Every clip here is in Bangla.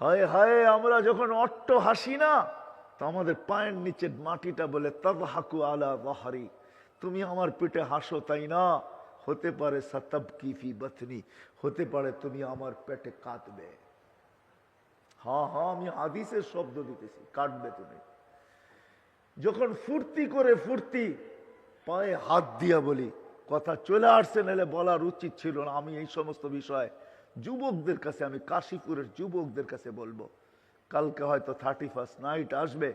হায় হায়, আমরা যখন অট্ট হাসি না, তো আমাদের পায়ের নিচে মাটিটা বলে তাদহাকু আলা যাহরি, তুমি আমার পেটে হাসো তাই না, হতে পারে সাতাবকি ফি বাতনি, হতে পারে তুমি আমার পেটে কাঁদবে। হ্যাঁ হ্যাঁ, আমি হাদিসের শব্দ দিতেছি, কাঁদবে তুমি। যখন ফুর্তি করে ফুর্তি পায়ে হাত দিয়া বলি, কথা চলে আসছে, নাহলে বলার উচিত ছিল না। আমি এই সমস্ত বিষয় যুবকদের কাছে, আমি কাশীপুরের যুবকদের কাছে বলবো, কালকে হয়তো 31st নাইট আসবে,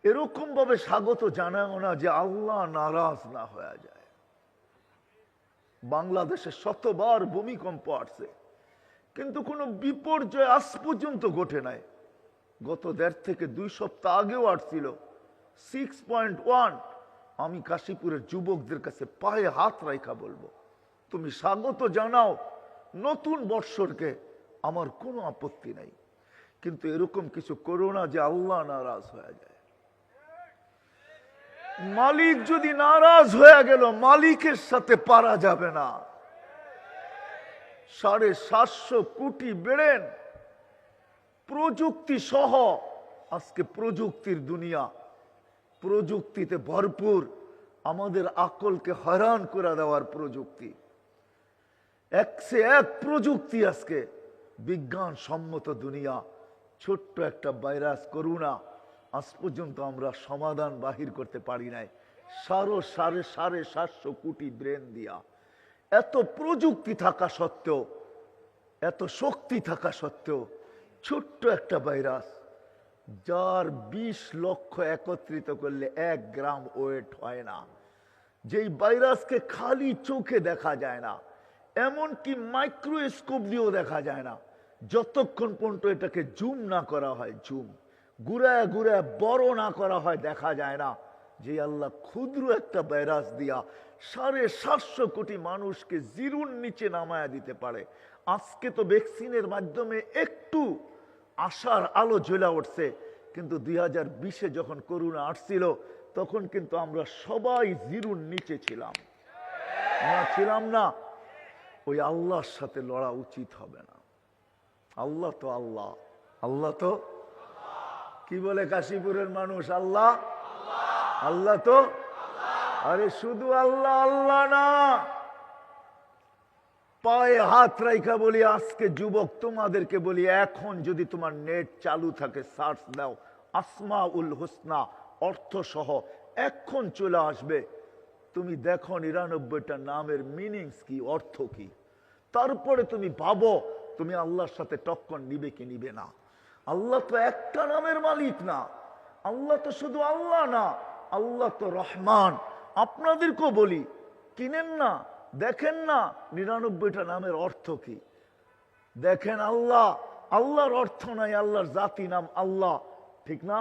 এরকম ভাবে স্বাগত জানাও না যে আল্লাহ নারাজ না হয়ে যায়। বাংলাদেশে শতবার ভূমিকম্প আসছে, কিন্তু কোনো বিপর্যয় আজ পর্যন্ত ঘটে নাই। গত 1.5 থেকে 2 সপ্তাহ আগেও আসছিল 6.1। আমি কাশীপুরের যুবকদের কাছে পায়ে হাত রাখা বলবো, তুমি স্বাগত জানাও নতুন বৎসরকে, আমার কোনো আপত্তি নাই, কিন্তু এরকম কিছু করো না যে আল্লাহ নারাজ হয়ে যায়। মালিক যদি নারাজ হয়ে গেল, মালিকের সাথে পারা যাবে না। 750 কোটি বেড়েন প্রযুক্তি সহ, আজকে প্রযুক্তির দুনিয়া, প্রযুক্তিতে ভরপুর, আমাদের আকলকে হয়রান করে দেওয়ার প্রযুক্তি, একসে এক প্রযুক্তি। আজকে বিজ্ঞান সম্মত দুনিয়া, ছোট্ট একটা ভাইরাস করোনা, আজ পর্যন্ত আমরা সমাধান বাহির করতে পারি নাই। 750 কোটি ব্রেন দিয়া, এত প্রযুক্তি থাকা সত্ত্বেও, এত শক্তি থাকা সত্ত্বেও, ছোট্ট একটা ভাইরাস, যার 20 লক্ষ একত্রিত করলে 1 গ্রাম ওয়েট হয় না, যেই ভাইরাসকে খালি চোখে দেখা যায় না, এমনকি মাইক্রোস্কোপ দিয়েও দেখা যায় না, যতক্ষণ পর্যন্ত এটাকে জুম না করা হয়, জুম ঘুরায় ঘুরায় বড় না করা হয়, দেখা যায় না যে আল্লাহ ক্ষুদ্র একটা ভাইরাস দিয়া 750 কোটি মানুষকে জিরুর নিচে নামায়া দিতে পারে। আজকে তো ভ্যাকসিনের মাধ্যমে একটু আশার আলো জ্বলে উঠছে, কিন্তু 2020-এ যখন করোনা আসছিল, তখন কিন্তু আমরা সবাই জিরুর নিচে ছিলাম, আমরা ছিলাম না। ওই আল্লাহর সাথে লড়া উচিত হবে না। আল্লাহ তো আল্লাহ, আল্লাহ তো কি বলে কাশীপুরের মানুষ, আল্লাহ আল্লাহ তো, আরে শুধু আল্লাহ আল্লাহ না। পায়ে হাত রাইখা বলি, আজকে যুবক তোমাদেরকে বলি, এখন যদি তোমার নেট চালু থাকে, সার্চ দাও আসমাউল হুসনা অর্থ সহ, এখন চলে আসবে। তুমি দেখো 99টা নামের মিনিংস কি, অর্থ কি, তারপরে তুমি ভাবো তুমি আল্লাহর সাথে টক্কর নিবে কি নিবে না। আল্লাহ তো একটা নামের মালিক না, আল্লাহ তো শুধু আল্লাহ না, আল্লাহ তো রহমান। আপনাদেরকেও বলি, কিনেন না, দেখেন না 99টা নামের অর্থ কি, দেখেন। আল্লাহ, আল্লাহর অর্থ নাই, আল্লাহর জাতি নাম আল্লাহ, ঠিক না?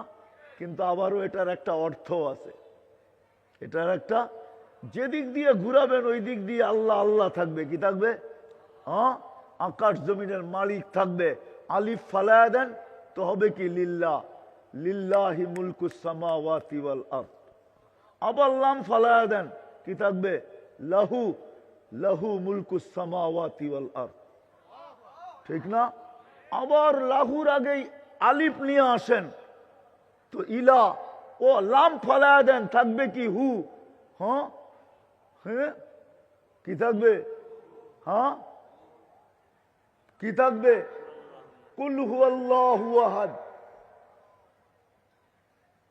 কিন্তু আবারও এটার একটা অর্থ আছে, এটার একটা, যেদিক দিয়ে ঘুরাবেন ওই দিক দিয়ে আল্লাহ আল্লাহ থাকবে। কি থাকবে? হ্যাঁ, আকাশ জমিনের মালিক থাকবে। আলিফ ফালায়া দেন তো হবে কি লিল্লাহ, লিল্লাহি মুলকুস সামাওয়াতি ওয়াল আরদ। আবার লাম ফালায়া দেন, কি থাকবে? লাহু, লাহু মুলকুস সামাওয়াতি ওয়াল আরদ, ঠিক না? আবার লাহুর আগেই আলিফ নিয়ে আসেন তো ইলা, ও লাম ফালায়া দেন, থাকবে কি হু। হ্যাঁ হ্যাঁ, কি থাকবে? হ্যাঁ, কি থাকবে? কুল হুয়াল্লাহু আহাদ,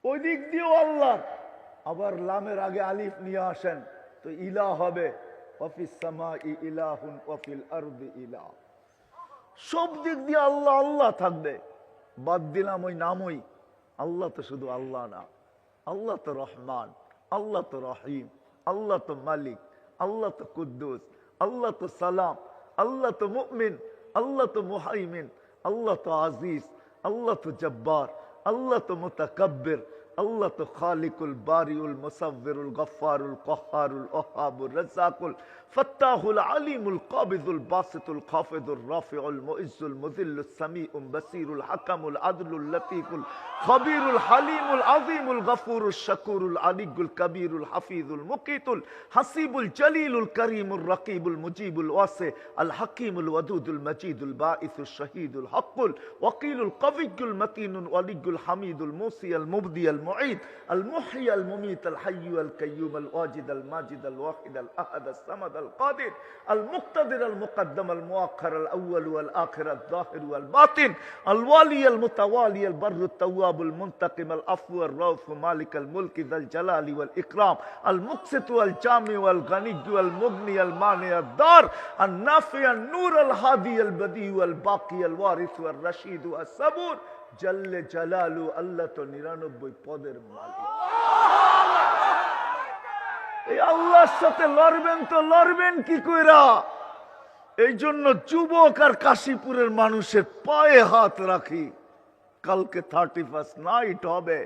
ওই দিক দিয়েও আল্লাহ। আবার লামের আগে আলিফ নিয়ে আসেন তো ইলা হবে, ওয়াফিস সামাই ইলাহুন ওয়াফিল আরদি ইলাহ। সব দিক দিয়ে আল্লাহ আল্লাহ থাকবে। বাদ দিলাম ওই নামই, আল্লাহ তো শুধু আল্লাহ না, আল্লাহ তো রহমান, আল্লাহ তো রহিম, আল্লাহ তো মালিক, আল্লাহ তো কুদ্দুস, আল্লাহ তো সালাম, আল্লাহ তো মুমিন, আল্লাহ তো মুহাইমিন, আল্লাহ তো আজিজ, আল্লাহ তো জব্বার, আল্লাহ তো মুতাকাব্বির, আল্লাহ তো খালিকুল বারিউল মুসাব্বিরুল গফফারুল কহ্হারুল ওহাবুর রাজ্জাকুল ফাত্তাহুল আলিমুল কাবিদুল বাসিতুল খাফিদুর রাফিউল মুইজ্জুল মুযিল্লুস সামিউল বাসিরুল হাকামুল আদলুল লতীফুল খবীরুল হালিমুল আযীমুল গফুরুশ শাকুরুল আলিয়ুল কবীরুল হাফিজুল মুকিতুল হাসিবুল জলিলুল করিমুর রকিবুল মুজিবুল ওয়াসি আল হাকিমুল ওয়াদুদুল মজিদুল বাঈসুশ শহীদুল হকুল ওয়াকিলুল কবিয়ুল মতিনুল ওয়ালিয়ুল হামিদুল মুসি আল মুবদি আল মুঈদ আল মুহয়ি আল মুমীত আল হাইয়্যু আল কাইয়্যুম আল ওয়াজিদ আল মাজিদ আল ওয়াহিদ আল আহাদ আল সামাদ আল কাদির আল মুক্তাদির আল মুকদ্দম আল মুআখ্খার আল আউয়াল ওয়াল আখির আল যাহির ওয়াল বাতিন আল ওয়ালি আল মুতাওয়ালি আল বাররু التواب المنتقم العفو الرؤوف مالك الملك ذا الجلال والإكرام المقسط والجامع والغني والمغني المانع الدار النافع النور الهادي البديع الباقي الوارث والرشيد والصبور جل جلاله الله তো 99 পদের মালিক এই আল্লাহর সাথে লড়বেন তো লড়বেন কি কইরা এই জন্য যুবক আর কাশীপুরের মানুষের পায়ে হাত রাখি কালকে 31st নাইট হবে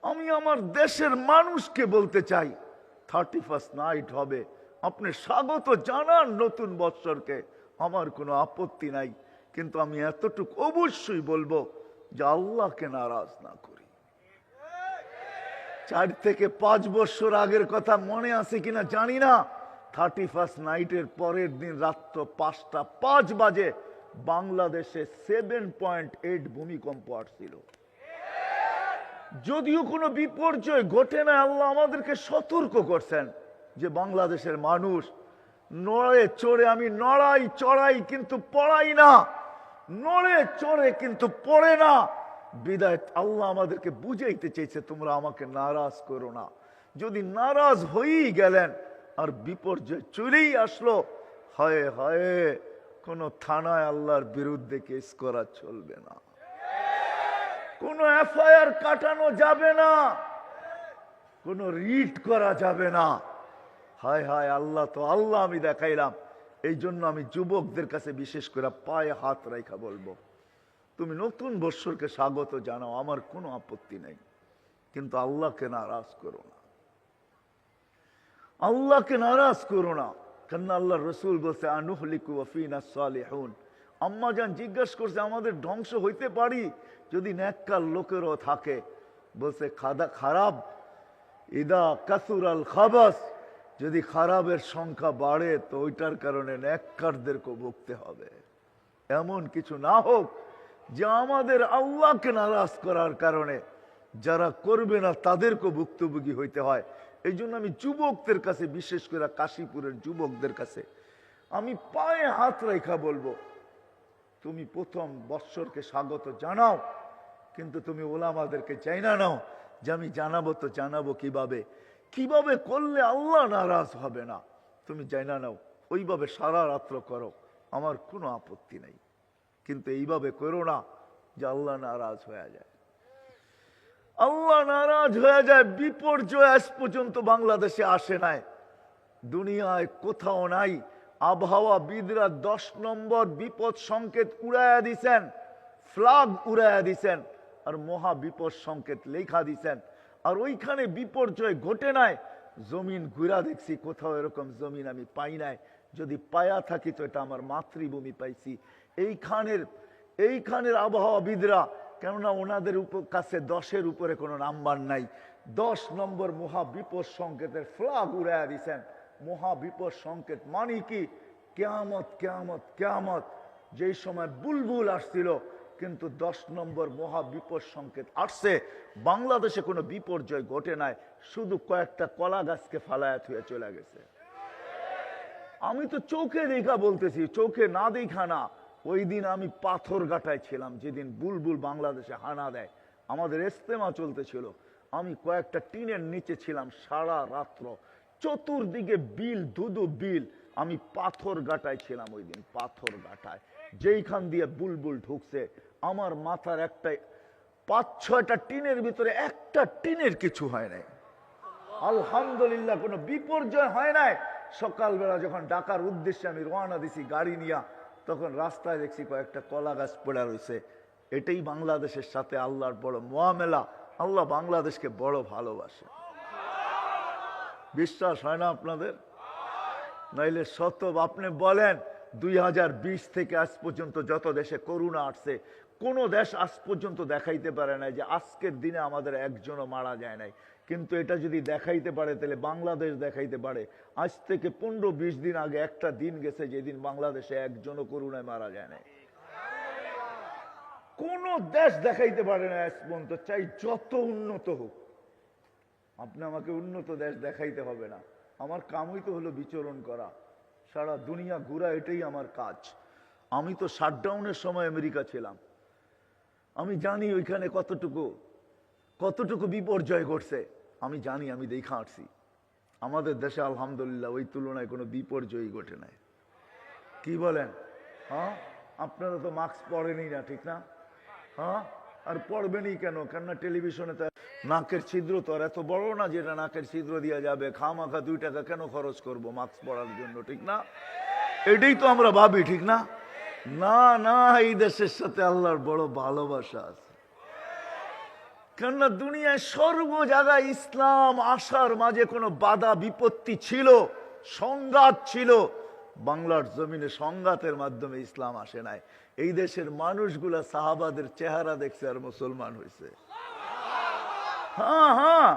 আমি আমার দেশের মানুষকে বলতে চাই 31st নাইট হবে আপনি স্বাগত জানান নতুন বৎসরকে আমার কোনো আপত্তি নাই কিন্তু আমি এতটুকু অবশ্যই বলবো যে আল্লাহকে নারাজ না করি 4 থেকে 5 বছর আগের কথা মনে আছে কিনা জানি না 31st নাইটের পরের দিন রাত 5টা 5 বাজে বাংলাদেশে 7.8 ভূমিকম্প আসছিল যদিও কোনো বিপর্যয় ঘটে না আল্লাহ আমাদেরকে সতর্ক করছেন যে বাংলাদেশের মানুষ নড়ে চড়ে আমি নড়াই চড়াই কিন্তু পড়াই না নড়ে চড়ে কিন্তু পড়ে না বিদায় আল্লাহ আমাদেরকে বুঝাইতে চেয়েছে তোমরা আমাকে নারাজ করো না যদি নারাজ হয়েই গেলেন আর বিপর্যয় চলেই আসলো হায় হায় কোন থানায় আল্লাহর বিরুদ্ধে কেস করা চলবে না কোন এফআইআর কাটানো যাবে না কোন রিট করা যাবে না হায় হায় আল্লাহ তো আল্লাহ আমি দেখাইলাম এই জন্য আমি যুবকদের কাছে বিশেষ করে পায়ে হাত রাখা বলবো তুমি নতুন বৎসরকে স্বাগত জানাও আমার কোনো আপত্তি নেই কিন্তু আল্লাহকে নারাজ করো না আল্লাহকে নারাজ করো না কেননা আল্লাহর রাসূল বলছে আনুহলিকু ওয়া ফিনা সালিহুন আম্মা জান জিজ্ঞাসা করছে আমাদের ধ্বংস হইতে পারি যদি নেককার লোকেরও থাকে বলছে খারাপ ইদা কাসুরাল খাবাস যদি খারাপের সংখ্যা বাড়ে তো ওইটার কারণে নেককারদেরকে ভুগতে হবে এমন কিছু না হোক যে আমাদের আল্লাহকে নারাজ করার কারণে যারা করবে না তাদেরকে ভুক্তভোগী হইতে হয় এই জন্য আমি যুবকদের কাছে বিশেষ করে কাশীপুরের যুবকদের কাছে আমি পায়ে হাত রেখা বলবো তুমি প্রথম বৎসরকে স্বাগত জানাও কিন্তু তুমি ওলামাদেরকে জানা নাও যে আমি জানাবো তো জানাবো কিভাবে করলে আল্লাহ নারাজ হবে না তুমি জানা নাও ওইভাবে সারা রাত্র করো আমার কোনো আপত্তি নাই কিন্তু এইভাবে করো না যে আল্লাহ নারাজ হয়ে যায় আল্লাহ নারাজ হয়ে যায় বিপর্যয় আজ পর্যন্ত বাংলাদেশে আসে নাই দুনিয়ায় কোথাও নাই আবহাওয়াবিদরা 10 নম্বর বিপদ সংকেত উড়াইয়া দিছেন ফ্ল্যাগ উড়াইয়া দিছেন আর মহা বিপদ সংকেত লেখা দিছেন আর ওইখানে বিপর্যয় ঘটে নাই জমিন ঘুরা দেখছি কোথাও এরকম জমিন আমি পাই নাই যদি পায়া থাকি তো এটা আমার মাতৃভূমি পাইছি এইখানের আবহাওয়াবিদরা কেননা ওনাদের কাছে 10-এর উপরে কোনো নাম্বার নাই 10 নম্বর মহা বিপদ সংকেতের ফ্ল্যাগ উড়াইয়া দিছেন মহা বিপদ সংকেত মানে কি কিয়ামত কিয়ামত কিয়ামত যেই সময় বুলবুল আসছিল কিন্তু 10 নম্বর মহা বিপদ সংকেত আসছে বাংলাদেশে কোনো বিপর্যয় ঘটে নাই শুধু কয়েকটা কলা গাছকে ফালায়া থুয়ে চলে গেছে আমি তো চোখে দেখা বলতেছি চোখে না দেখা না ওই দিন আমি পাথর গাটায় ছিলাম যেদিন বুলবুল বাংলাদেশে হানা দেয় আমাদের ইস্তেমা চলতেছিল আমি কয়েকটা টিনের নিচে ছিলাম সারা রাত্র চতুর্দিকে বিল ধুধু বিল আমি পাথর গাটায় ছিলাম ওই দিন পাথর গাটায় যেইখান দিয়ে বুলবুল ঢুকছে আমার মাথার একটা 5-6টা টিনের ভিতরে একটা টিনের কিছু হয় নাই আলহামদুলিল্লাহ কোনো বিপর্যয় হয় নাই সকালবেলা যখন ঢাকার উদ্দেশ্যে আমি রওনা দিছি গাড়ি নিয়ে তখন রাস্তায় দেখছি কয়েকটা কলা গাছ পড়ে রয়েছে এটাই বাংলাদেশের সাথে আল্লাহর বড় মুআমেলা আল্লাহ বাংলাদেশকে বড় ভালোবাসে। বিশ্বাস হয় না আপনাদের? নাইলে সত্য আপনি বলেন 2020 থেকে আজ পর্যন্ত যত দেশে করোনা আসছে, কোন দেশ আজ পর্যন্ত দেখাইতে পারে নাই যে আজকের দিনে আমাদের একজনও মারা যায় নাই। কিন্তু এটা যদি দেখাইতে পারে তাহলে বাংলাদেশ দেখাইতে পারে। আজ থেকে 15-20 দিন আগে একটা দিন গেছে যেদিন বাংলাদেশে একজনও করোনায় মারা যায় নাই। কোন দেশ দেখাইতে পারে না আজ পর্যন্ত, চাই যত উন্নত হোক। আপনি আমাকে উন্নত দেশ দেখাইতে হবে না, আমার কামই তো হলো বিচরণ করা, সারা দুনিয়া ঘুরা, এটাই আমার কাজ। আমি তো শাটডাউনের সময় আমেরিকা ছিলাম, আমি জানি ওইখানে কতটুকু বিপর্যয় ঘটছে। আমি জানি, আমি দেখা আসছি। আমাদের দেশে আলহামদুলিল্লাহ ওই তুলনায় কোনো বিপর্যয়ই ঘটে নাই। কি বলেন? হ্যাঁ, আপনারা তো মাস্ক পরেনই না, ঠিক না? হ্যাঁ, আর পড়বেনই কেন? কেননা টেলিভিশনে তো নাকের ছিদ্র তো আর এত বড় না যেটা নাকের ছিদ্র দেওয়া যাবে। খামাখা 2 টাকা কেন খরচ করব মাস্ক পরার জন্য, ঠিক না? এটাই তো আমরা ভাবি, ঠিক না? না না, এই দেশের সাথে আল্লাহর বড় ভালোবাসা আছে। কেননা দুনিয়ায় সর্ব জায়গায় ইসলাম আসার মাঝে কোনো বাধা বিপত্তি ছিল, সংঘাত ছিল। বাংলার জমিনে সংঘাতের মাধ্যমে ইসলাম আসে নাই। এই দেশের মানুষগুলা সাহাবাদের চেহারা দেখছে আর মুসলমান হয়েছে। হ্যাঁ হ্যাঁ,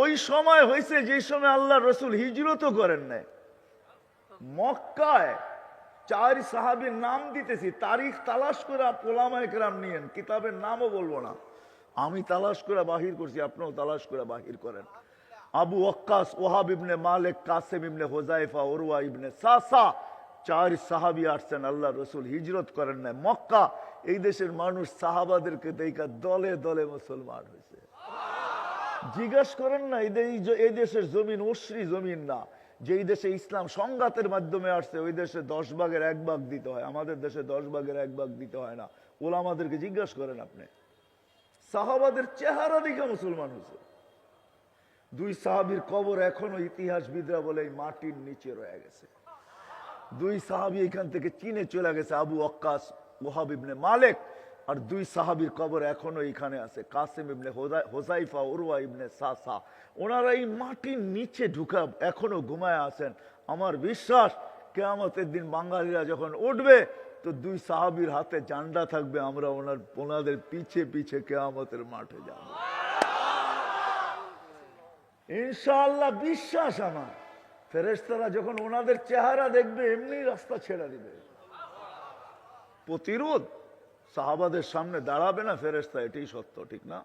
ওই সময় হয়েছে যে সময় আল্লাহ রসুল হিজরতও করেন নাই। মক্কায় 4 সাহাবীর নাম দিতেছি, তারিখ তালাশ করে ওলামায়ে কেরাম নিয়েন, কিতাবের নামও বলবো না, আমি তালাশ করে বাহির করছি, আপনিও তালাশ করে বাহির করেন। আবু ওয়াক্কাস, ওহাব ইবনে মালিক, কাসেম ইবনে হুযায়ফা, উরওয়া ইবনে সাসা, 4 সাহাবী আসছেন, আল্লাহ রসুল হিজরত করেন নাই। মক্কা, এই দেশের মানুষ সাহাবাদেরকে দেখা দলে দলে মুসলমান হয়েছে। জিজ্ঞাসা করেন না, এই দেশের জমিন অশ্রী জমিন না। যেই দেশে ইসলাম সংঘাতের মাধ্যমে আসছে ওই দেশে 10 ভাগের 1 ভাগ দিতে হয়, আমাদের দেশে 10 ভাগের 1 ভাগ দিতে হয় না। ওলামাদেরকে জিজ্ঞাসা করেন আপনি, সাহাবাদের চেহারা দেখে মুসলমান হয়েছে। 2 সাহাবীর কবর এখনো ইতিহাসবিদরা বলে এই মাটির নিচে রয়ে গেছে। 2 সাহাবী এখান থেকে চীনে চলে গেছে, আবু ওয়াক্কাস, ওহাব ইবনে মালিক, আর 2 সাহাবীর কবর এখনো এখানে আছে, কাসেম ইবনে হুযায়ফা, উরওয়া ইবনে সাসা। ওনারা এই মাটির নিচে ঢুকা এখনো ঘুমায় আছেন। আমার বিশ্বাস কিয়ামতের দিন বাঙালিরা যখন উঠবে তো 2 সাহাবীর হাতে ঝান্ডা থাকবে, আমরা ওনাদের পিছে পিছে কিয়ামতের মাঠে যাব ইনশাআল্লাহ। বিশ্বাস আমার। ফেরেশতারা যখন ওনাদের চেহারা দেখবে এমনি রাস্তা ছেড়ে দিবে। প্রতিরোধ সাহাবাদের সামনে দাঁড়াবে না ফেরেশতা, এটাই সত্য, ঠিক না?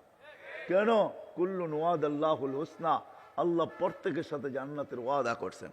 কেন? কুল্লুন ওয়াদাল্লাহুল হুসনা, আল্লাহ প্রত্যেকের সাথে জান্নাতের ওয়াদা করছেন।